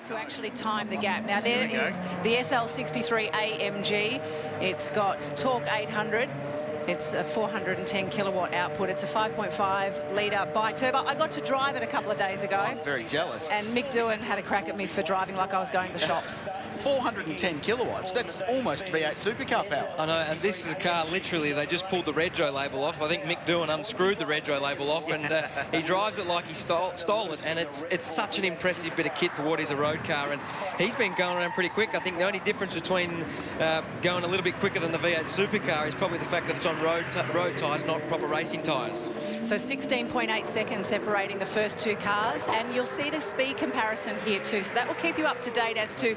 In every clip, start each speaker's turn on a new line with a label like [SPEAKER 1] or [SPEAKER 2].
[SPEAKER 1] to actually time the gap. Now there is the SL63 AMG. It's got torque 800. It's a 410 kilowatt output. It's a 5.5 litre bi-turbo. I got to drive it a couple of days ago.
[SPEAKER 2] I'm very jealous.
[SPEAKER 1] And Mick Doohan had a crack at me for driving like I was going to the shops.
[SPEAKER 2] 410 kilowatts. That's almost V8 supercar power.
[SPEAKER 3] I know, and this is a car, literally, they just pulled the Rego label off. I think Mick Doohan unscrewed the Rego label off, and he drives it like he stole it, and it's such an impressive bit of kit for what is a road car, and he's been going around pretty quick. I think the only difference between going a little bit quicker than the V8 supercar is probably the fact that it's on road tyres, not proper racing tyres.
[SPEAKER 1] So 16.8 seconds separating the first two cars, and you'll see the speed comparison here too. So that will keep you up to date as to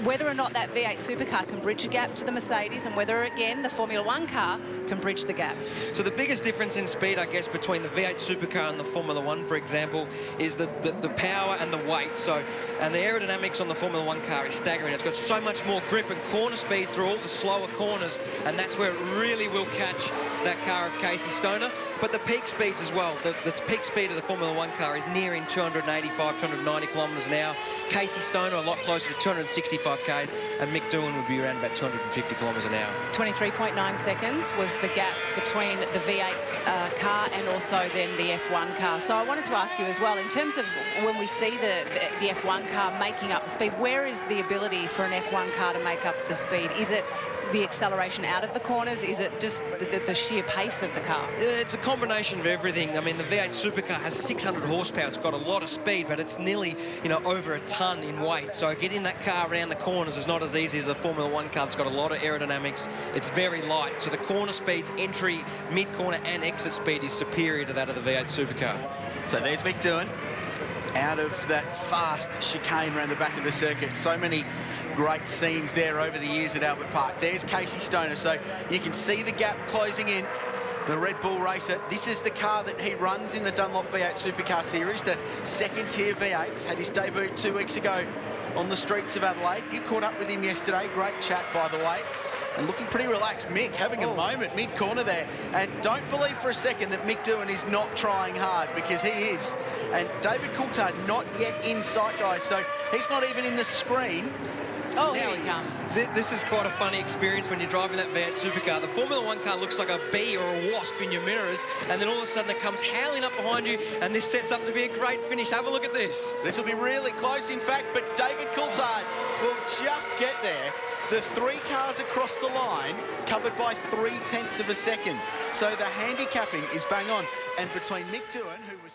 [SPEAKER 1] whether or not that V8 supercar can bridge a gap to the Mercedes, and whether, again, the Formula One car can bridge the gap.
[SPEAKER 3] So the biggest difference in speed, I guess, between the V8 supercar and the Formula One, for example, is the power and the weight. So, and the aerodynamics on the Formula One car is staggering. It's got so much more grip and corner speed through all the slower corners, and that's where it really will catch that car of Casey Stoner. But the peak speeds as well. The peak speed of the Formula One car is nearing 285, 290 kilometres an hour. Casey Stoner a lot closer to 265 k's, and Mick Doohan would be around about 250 kilometres an hour. 23.9
[SPEAKER 1] seconds was the gap between the V8 car and also then the F1 car. So I wanted to ask you as well, in terms of when we see the F1 car making up the speed, where is the ability for an F1 car to make up the speed? Is it the acceleration out of the corners? Is it just the sheer pace of the car?
[SPEAKER 3] It's a combination of everything. I mean, the V8 supercar has 600 horsepower. It's got a lot of speed, but it's nearly, over a ton in weight. So getting that car around the corners is not as easy as a Formula One car. It's got a lot of aerodynamics. It's very light. So the corner speeds, entry, mid-corner and exit speed is superior to that of the V8 supercar.
[SPEAKER 2] So there's Mick Doohan out of that fast chicane around the back of the circuit. So many great scenes there over the years at Albert Park. There's Casey Stoner, so you can see the gap closing in. The Red Bull racer, this is the car that he runs in the Dunlop V8 Supercar Series, the second-tier V8s. Had his debut 2 weeks ago on the streets of Adelaide. You caught up with him yesterday. Great chat, by the way. And looking pretty relaxed. Mick having a moment mid-corner there. And don't believe for a second that Mick Doohan is not trying hard, because he is. And David Coulthard not yet in sight, guys, so he's not even in the screen.
[SPEAKER 1] Oh, here he comes.
[SPEAKER 3] This is quite a funny experience when you're driving that V8 supercar. The Formula One car looks like a bee or a wasp in your mirrors, and then all of a sudden it comes howling up behind you, and this sets up to be a great finish. Have a look at this.
[SPEAKER 2] This will be really close, in fact, but David Coulthard will just get there. The three cars across the line covered by 0.3 of a second. So the handicapping is bang on. And between Mick Doohan, who was